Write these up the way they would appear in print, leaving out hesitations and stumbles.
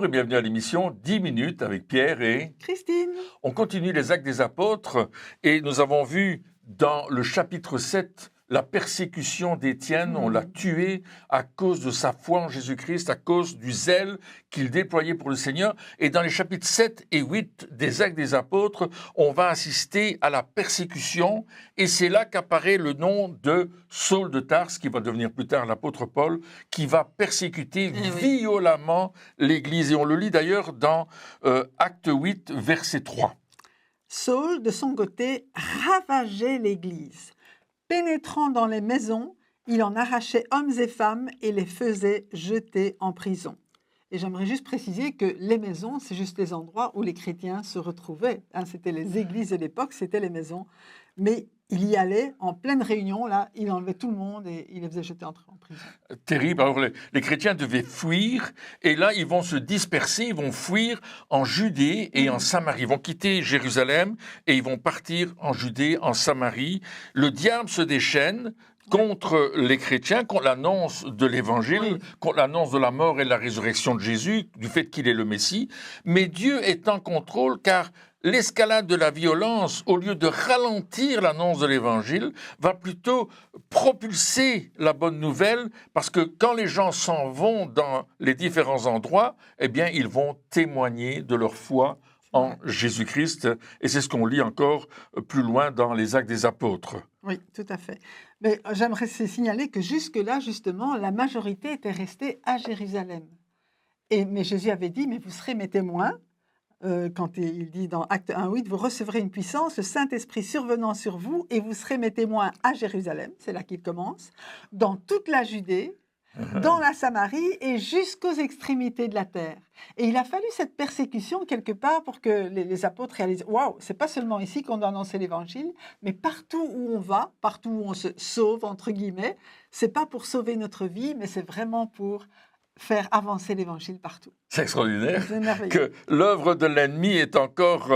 Bonjour et bienvenue à l'émission 10 minutes avec Pierre et Christine. On continue les actes des apôtres et nous avons vu dans le chapitre 7 la persécution d'Étienne. On l'a tué à cause de sa foi en Jésus-Christ, à cause du zèle qu'il déployait pour le Seigneur. Et dans les chapitres 7 et 8 des actes des apôtres, on va assister à la persécution et c'est là qu'apparaît le nom de Saul de Tarse, qui va devenir plus tard l'apôtre Paul, qui va persécuter violemment l'Église. Et on le lit d'ailleurs dans Acte 8, verset 3. Saul, de son côté, ravageait l'Église. Pénétrant dans les maisons, il en arrachait hommes et femmes et les faisait jeter en prison. Et j'aimerais juste préciser que les maisons, c'est juste les endroits où les chrétiens se retrouvaient. C'était les églises de l'époque, c'était les maisons. Mais il y allait en pleine réunion, là, il enlevait tout le monde et il les faisait jeter en prison. Terrible. Alors les chrétiens devaient fuir et là ils vont se disperser, ils vont fuir en Judée et en Samarie. Ils vont quitter Jérusalem et ils vont partir en Judée, en Samarie. Le diable se déchaîne contre les chrétiens, contre l'annonce de l'Évangile, contre l'annonce de la mort et de la résurrection de Jésus, du fait qu'il est le Messie. Mais Dieu est en contrôle car l'escalade de la violence, au lieu de ralentir l'annonce de l'Évangile, va plutôt propulser la bonne nouvelle, parce que quand les gens s'en vont dans les différents endroits, eh bien, ils vont témoigner de leur foi en Jésus-Christ. Et c'est ce qu'on lit encore plus loin dans les Actes des Apôtres. Oui, tout à fait. Mais j'aimerais signaler que jusque-là, justement, la majorité était restée à Jérusalem. Mais Jésus avait dit, mais vous serez mes témoins. Quand il dit dans Acte 1:8, vous recevrez une puissance, le Saint-Esprit survenant sur vous, et vous serez mes témoins à Jérusalem, c'est là qu'il commence, dans toute la Judée, dans la Samarie et jusqu'aux extrémités de la terre. Et il a fallu cette persécution quelque part pour que les apôtres réalisent, waouh, c'est pas seulement ici qu'on doit annoncer l'Évangile, mais partout où on va, partout où on se sauve, entre guillemets, c'est pas pour sauver notre vie, mais c'est vraiment pour faire avancer l'Évangile partout. C'est extraordinaire que l'œuvre de l'ennemi est encore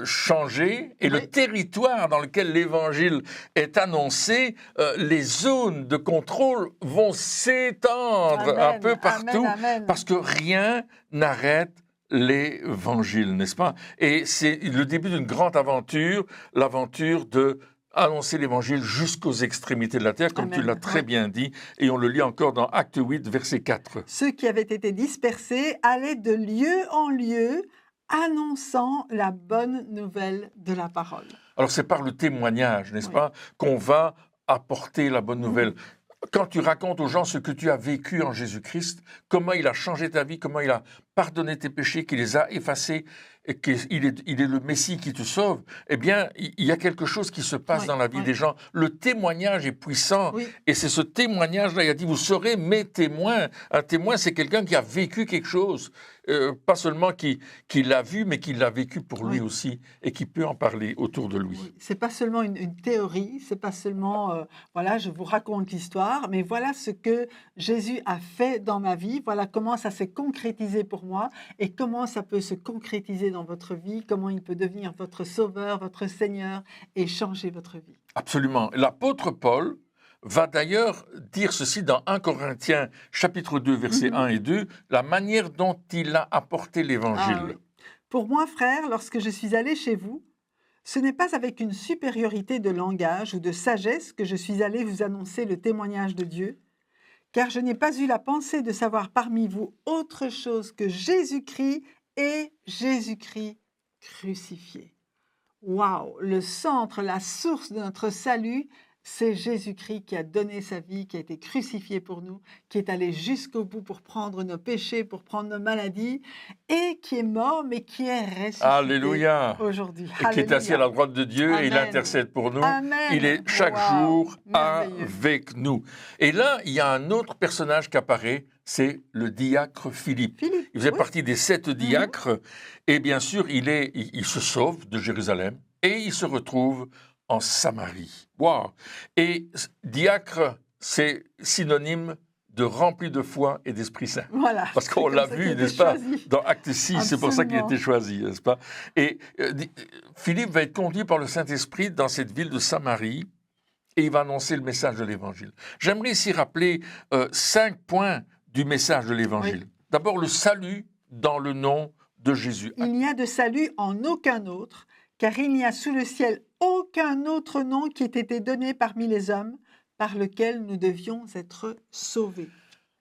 changée et le territoire dans lequel l'Évangile est annoncé, les zones de contrôle vont s'étendre un peu partout parce que rien n'arrête l'Évangile, n'est-ce pas? Et c'est le début d'une grande aventure, l'aventure de annoncer l'Évangile jusqu'aux extrémités de la terre, comme tu l'as très bien dit, et on le lit encore dans Acte 8, verset 4. Ceux qui avaient été dispersés allaient de lieu en lieu, annonçant la bonne nouvelle de la parole. Alors c'est par le témoignage, n'est-ce pas, qu'on va apporter la bonne nouvelle. Quand tu racontes aux gens ce que tu as vécu en Jésus-Christ, comment il a changé ta vie, comment il a pardonné tes péchés, qu'il les a effacés, et qu'il est le Messie qui te sauve, eh bien, il y a quelque chose qui se passe dans la vie des gens. Le témoignage est puissant, et c'est ce témoignage-là, il a dit, vous serez mes témoins. Un témoin, c'est quelqu'un qui a vécu quelque chose, pas seulement qui l'a vu, mais qui l'a vécu pour lui aussi, et qui peut en parler autour de lui. C'est pas seulement une théorie, c'est pas seulement, voilà, je vous raconte l'histoire, mais voilà ce que Jésus a fait dans ma vie, voilà comment ça s'est concrétisé pour moi, et comment ça peut se concrétiser dans votre vie, comment il peut devenir votre sauveur, votre Seigneur, et changer votre vie. Absolument. L'apôtre Paul va d'ailleurs dire ceci dans 1 Corinthiens chapitre 2, versets 1 et 2, la manière dont il a apporté l'Évangile. Pour moi, frère, lorsque je suis allé chez vous, ce n'est pas avec une supériorité de langage ou de sagesse que je suis allé vous annoncer le témoignage de Dieu, car je n'ai pas eu la pensée de savoir parmi vous autre chose que Jésus-Christ et Jésus-Christ crucifié. Waouh! Le centre, la source de notre salut, c'est Jésus-Christ qui a donné sa vie, qui a été crucifié pour nous, qui est allé jusqu'au bout pour prendre nos péchés, pour prendre nos maladies, et qui est mort, mais qui est ressuscité aujourd'hui. Et qui est assis à la droite de Dieu, et il intercède pour nous. Amen. Il est chaque jour avec nous. Et là, il y a un autre personnage qui apparaît, c'est le diacre Philippe. Il faisait partie des 7 diacres, et bien sûr, il se sauve de Jérusalem, et il se retrouve en Samarie. Wow. Et diacre, c'est synonyme de rempli de foi et d'Esprit Saint. Voilà, parce qu'on l'a vu, n'est-ce pas, dans Acte 6, c'est pour ça qu'il a été choisi, n'est-ce pas? Et Philippe va être conduit par le Saint-Esprit dans cette ville de Samarie, et il va annoncer le message de l'Évangile. J'aimerais ici rappeler 5 points du message de l'Évangile. D'abord, le salut dans le nom de Jésus. Il n'y a de salut en aucun autre, car il n'y a sous le ciel aucun autre nom qui ait été donné parmi les hommes par lequel nous devions être sauvés.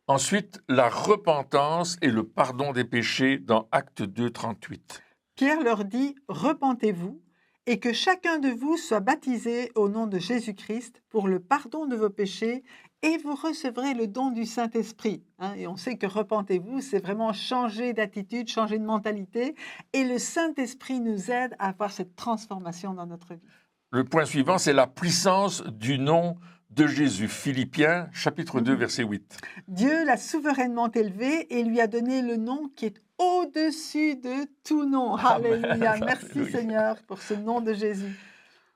Ensuite, la repentance et le pardon des péchés dans Actes 2, 38. Pierre leur dit « Repentez-vous et que chacun de vous soit baptisé au nom de Jésus-Christ pour le pardon de vos péchés et vous recevrez le don du Saint-Esprit. » Et on sait que « Repentez-vous », c'est vraiment changer d'attitude, changer de mentalité. Et le Saint-Esprit nous aide à avoir cette transformation dans notre vie. Le point suivant, c'est la puissance du nom de Jésus. Philippiens, chapitre 2, verset 8. Dieu l'a souverainement élevé et lui a donné le nom qui est au-dessus de tout nom. Amen. Alléluia. Merci Alléluia. Seigneur pour ce nom de Jésus.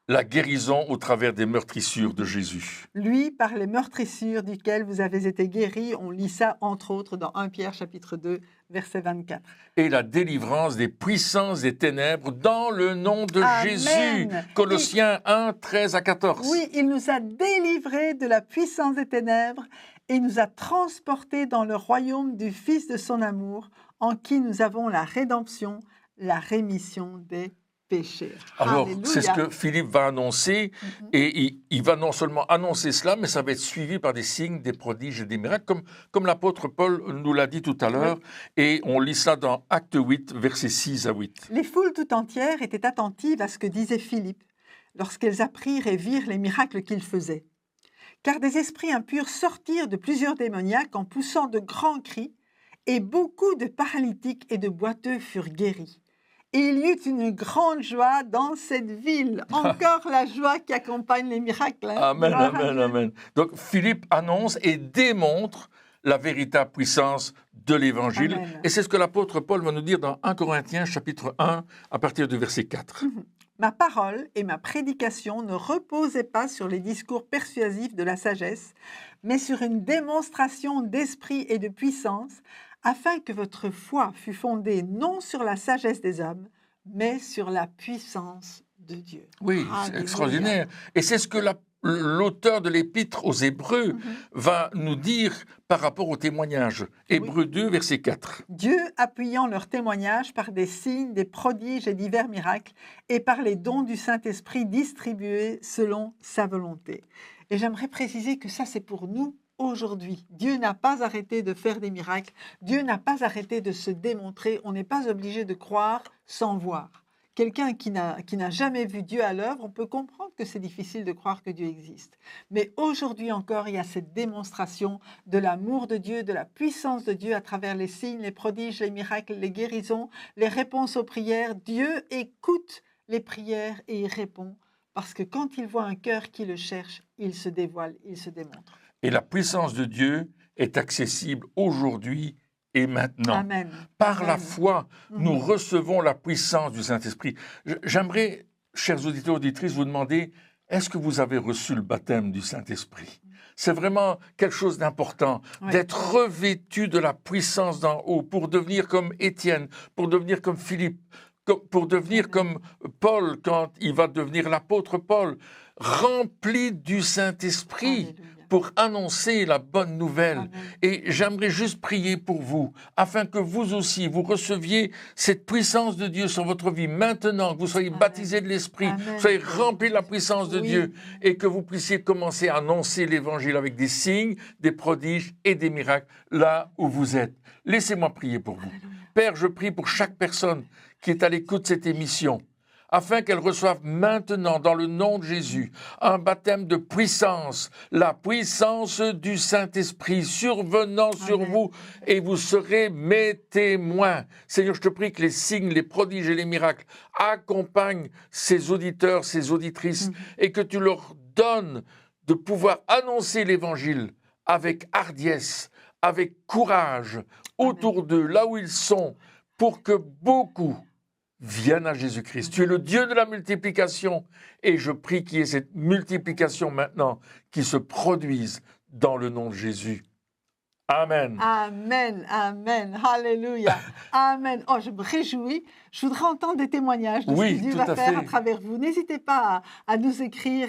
La guérison au travers des meurtrissures de Jésus. Lui, par les meurtrissures duquel vous avez été guéris, on lit ça entre autres dans 1 Pierre chapitre 2, verset 24. Et la délivrance des puissances des ténèbres dans le nom de Amen. Jésus. Colossiens 1, 13 à 14. Oui, il nous a délivrés de la puissance des ténèbres et nous a transportés dans le royaume du Fils de son amour, en qui nous avons la rédemption, la rémission des péchés. Alors, Alléluia. c'est ce que Philippe va annoncer, et il va non seulement annoncer cela, mais ça va être suivi par des signes, des prodiges et des miracles, comme l'apôtre Paul nous l'a dit tout à l'heure, et on lit ça dans Acte 8, versets 6 à 8. Les foules tout entières étaient attentives à ce que disait Philippe, lorsqu'elles apprirent et virent les miracles qu'il faisait. Car des esprits impurs sortirent de plusieurs démoniaques en poussant de grands cris, et beaucoup de paralytiques et de boiteux furent guéris. Et il y eut une grande joie dans cette ville. Encore la joie qui accompagne les miracles. Hein. Amen, Gloire à amen, Dieu. amen. Donc Philippe annonce et démontre la véritable puissance de l'Évangile. Amen. Et c'est ce que l'apôtre Paul va nous dire dans 1 Corinthiens chapitre 1 à partir du verset 4. Ma parole et ma prédication ne reposaient pas sur les discours persuasifs de la sagesse, mais sur une démonstration d'esprit et de puissance, afin que votre foi fût fondée non sur la sagesse des hommes, mais sur la puissance de Dieu. Oui, c'est Alléluia. extraordinaire. Et c'est ce que l'auteur de l'épître aux Hébreux va nous dire par rapport au témoignage. Hébreux 2, verset 4. Dieu appuyant leur témoignage par des signes, des prodiges et divers miracles, et par les dons du Saint-Esprit distribués selon sa volonté. Et j'aimerais préciser que ça, c'est pour nous aujourd'hui. Dieu n'a pas arrêté de faire des miracles. Dieu n'a pas arrêté de se démontrer. On n'est pas obligé de croire sans voir. Quelqu'un qui n'a jamais vu Dieu à l'œuvre, on peut comprendre que c'est difficile de croire que Dieu existe. Mais aujourd'hui encore, il y a cette démonstration de l'amour de Dieu, de la puissance de Dieu à travers les signes, les prodiges, les miracles, les guérisons, les réponses aux prières. Dieu écoute les prières et il répond. Parce que quand il voit un cœur qui le cherche, il se dévoile, il se démontre. Et la puissance de Dieu est accessible aujourd'hui et maintenant. Amen. Par Amen. la foi, nous recevons la puissance du Saint-Esprit. J'aimerais, chers auditeurs et auditrices, vous demander, est-ce que vous avez reçu le baptême du Saint-Esprit? C'est vraiment quelque chose d'important, d'être revêtu de la puissance d'en haut pour devenir comme Étienne, pour devenir comme Philippe, pour devenir comme Paul quand il va devenir l'apôtre Paul, rempli du Saint-Esprit. Alléluia. Pour annoncer la bonne nouvelle. Amen. Et j'aimerais juste prier pour vous, afin que vous aussi, vous receviez cette puissance de Dieu sur votre vie maintenant, que vous soyez baptisés de l'Esprit, Amen. soyez remplis de la puissance de Oui. Dieu, et que vous puissiez commencer à annoncer l'Évangile avec des signes, des prodiges et des miracles, là où vous êtes. Laissez-moi prier pour vous. Père, je prie pour chaque personne qui est à l'écoute de cette émission, afin qu'elle reçoive maintenant, dans le nom de Jésus, un baptême de puissance, la puissance du Saint-Esprit survenant sur vous, et vous serez mes témoins. Seigneur, je te prie que les signes, les prodiges et les miracles accompagnent ces auditeurs, ces auditrices, et que tu leur donnes de pouvoir annoncer l'Évangile avec hardiesse, avec courage, autour d'eux, là où ils sont, pour que beaucoup viennent à Jésus-Christ. Tu es le Dieu de la multiplication et je prie qu'il y ait cette multiplication maintenant qui se produise dans le nom de Jésus. Amen. Amen, amen, alléluia, amen. Oh, je me réjouis. Je voudrais entendre des témoignages de ce Oui, que Dieu tout va à faire fait. à travers vous. N'hésitez pas à nous écrire,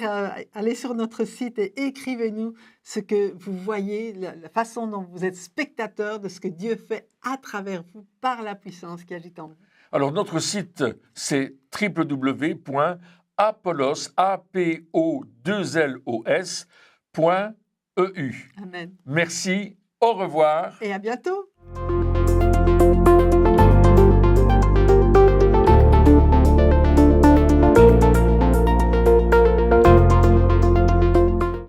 allez sur notre site et écrivez-nous ce que vous voyez, la façon dont vous êtes spectateur de ce que Dieu fait à travers vous par la puissance qui agit en vous. Alors, notre site, c'est www.apollos.eu. Amen. Merci, au revoir. Et à bientôt.